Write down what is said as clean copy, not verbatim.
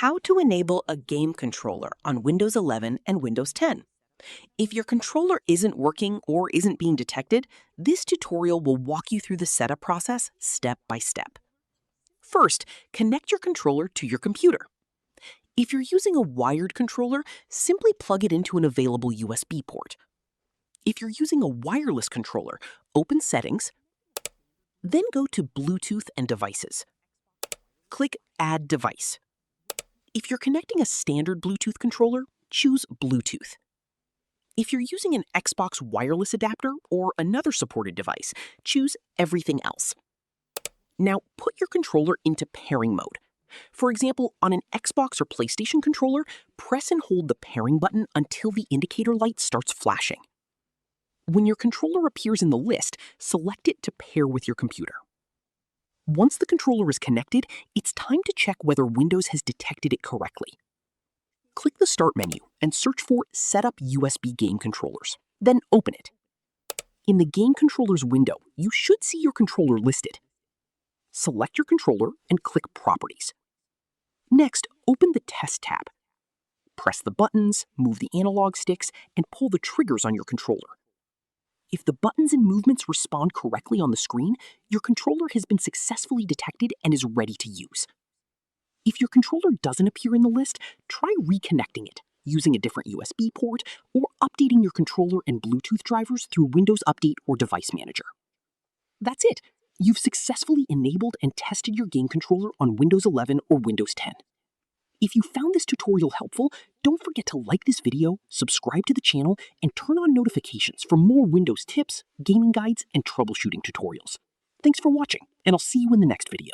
How to enable a game controller on Windows 11 and Windows 10. If your controller isn't working or isn't being detected, this tutorial will walk you through the setup process step by step. First, connect your controller to your computer. If you're using a wired controller, simply plug it into an available USB port. If you're using a wireless controller, open Settings, then go to Bluetooth and Devices. Click Add Device. If you're connecting a standard Bluetooth controller, choose Bluetooth. If you're using an Xbox wireless adapter or another supported device, choose Everything Else. Now, put your controller into pairing mode. For example, on an Xbox or PlayStation controller, press and hold the pairing button until the indicator light starts flashing. When your controller appears in the list, select it to pair with your computer. Once the controller is connected, it's time to check whether Windows has detected it correctly. Click the Start menu and search for Set up USB Game Controllers. Then open it. In the Game Controllers window, you should see your controller listed. Select your controller and click Properties. Next, open the Test tab. Press the buttons, move the analog sticks, and pull the triggers on your controller. If the buttons and movements respond correctly on the screen, your controller has been successfully detected and is ready to use. If your controller doesn't appear in the list, try reconnecting it, using a different USB port, or updating your controller and Bluetooth drivers through Windows Update or Device Manager. That's it! You've successfully enabled and tested your game controller on Windows 11 or Windows 10. If you found this tutorial helpful, don't forget to like this video, subscribe to the channel, and turn on notifications for more Windows tips, gaming guides, and troubleshooting tutorials. Thanks for watching, and I'll see you in the next video.